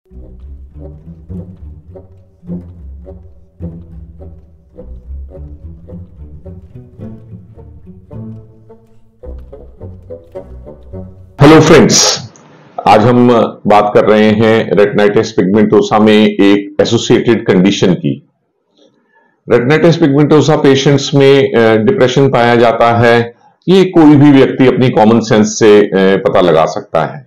Hello friends, आज हम बात कर रहे हैं रेटिनाइटिस पिगमेंटोसा में एक एसोसिएटेड कंडीशन की। रेटिनाइटिस पिगमेंटोसा पेशेंट्स में डिप्रेशन पाया जाता है। ये कोई भी व्यक्ति अपनी कॉमन सेंस से पता लगा सकता है।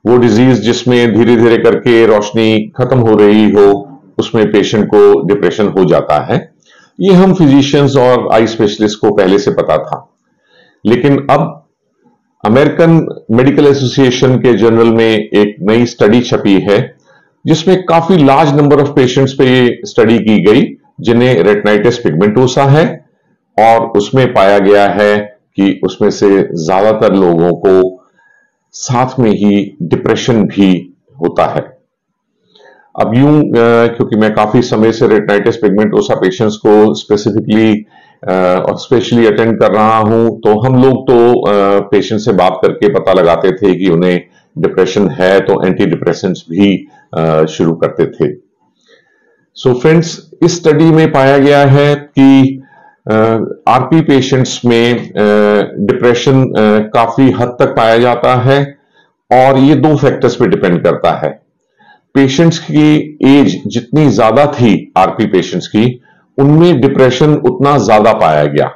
वो डिजीज जिसमें धीरे धीरे करके रोशनी खत्म हो रही हो, उसमें पेशेंट को डिप्रेशन हो जाता है। ये हम फिजिशियंस और आई स्पेशलिस्ट को पहले से पता था, लेकिन अब अमेरिकन मेडिकल एसोसिएशन के जर्नल में एक नई स्टडी छपी है, जिसमें काफी लार्ज नंबर ऑफ पेशेंट्स पे ये स्टडी की गई जिन्हें रेटिनाइटिस पिगमेंटोसा है, और उसमें पाया गया है कि उसमें से ज्यादातर लोगों को साथ में ही डिप्रेशन भी होता है। अब यूं क्योंकि मैं काफी समय से रेटिनाइटिस पिगमेंटोसा पेशेंट्स को स्पेसिफिकली और स्पेशली अटेंड कर रहा हूं, तो हम लोग तो पेशेंट से बात करके पता लगाते थे कि उन्हें डिप्रेशन है, तो एंटी डिप्रेसेंट्स भी शुरू करते थे। सो फ्रेंड्स, इस स्टडी में पाया गया है कि आरपी पेशेंट्स में डिप्रेशन काफी हद तक पाया जाता है, और ये दो फैक्टर्स पे डिपेंड करता है। पेशेंट्स की एज जितनी ज्यादा थी आरपी पेशेंट्स की, उनमें डिप्रेशन उतना ज्यादा पाया गया।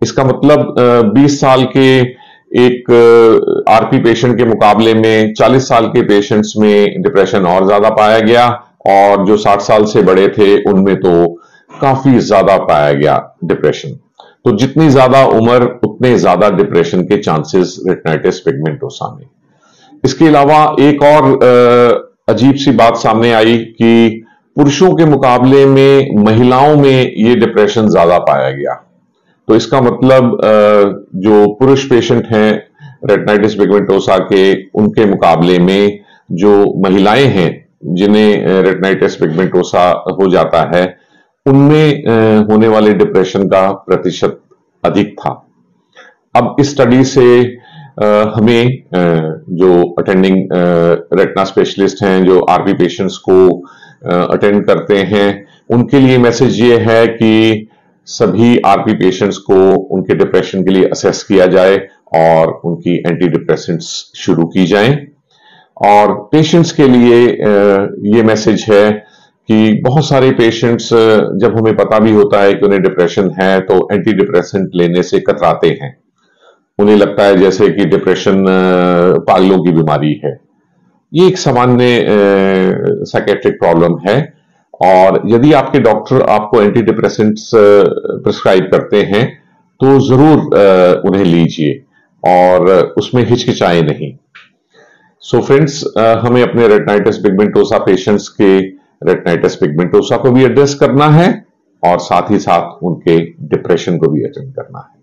इसका मतलब 20 साल के एक आरपी पेशेंट के मुकाबले में 40 साल के पेशेंट्स में डिप्रेशन और ज्यादा पाया गया, और जो 60 साल से बड़े थे उनमें तो काफी ज्यादा पाया गया डिप्रेशन। तो जितनी ज्यादा उम्र, उतने ज्यादा डिप्रेशन के चांसेस रेटिनाइटिस पिगमेंटोसा में। इसके अलावा एक और अजीब सी बात सामने आई कि पुरुषों के मुकाबले में महिलाओं में ये डिप्रेशन ज्यादा पाया गया। तो इसका मतलब जो पुरुष पेशेंट हैं रेटिनाइटिस पिगमेंटोसा के, उनके मुकाबले में जो महिलाएं हैं जिन्हें रेटिनाइटिस पिगमेंटोसा हो जाता है, उनमें होने वाले डिप्रेशन का प्रतिशत अधिक था। अब इस स्टडी से हमें जो अटेंडिंग रेटिना स्पेशलिस्ट हैं, जो आरपी पेशेंट्स को अटेंड करते हैं, उनके लिए मैसेज ये है कि सभी आरपी पेशेंट्स को उनके डिप्रेशन के लिए असेस किया जाए और उनकी एंटी डिप्रेसेंट्स शुरू की जाएं। और पेशेंट्स के लिए ये मैसेज है कि बहुत सारे पेशेंट्स, जब हमें पता भी होता है कि उन्हें डिप्रेशन है, तो एंटी डिप्रेसेंट लेने से कतराते हैं। उन्हें लगता है जैसे कि डिप्रेशन पागलों की बीमारी है। ये एक सामान्य साइकेट्रिक प्रॉब्लम है, और यदि आपके डॉक्टर आपको एंटी डिप्रेसेंट्स प्रिस्क्राइब करते हैं, तो जरूर उन्हें लीजिए और उसमें हिचकिचाएं नहीं। सो फ्रेंड्स, हमें अपने रेटिनाइटिस पिगमेंटोसा पेशेंट्स के रेटिनाइटिस पिगमेंटोसा को भी एड्रेस करना है, और साथ ही साथ उनके डिप्रेशन को भी अटेंड करना है।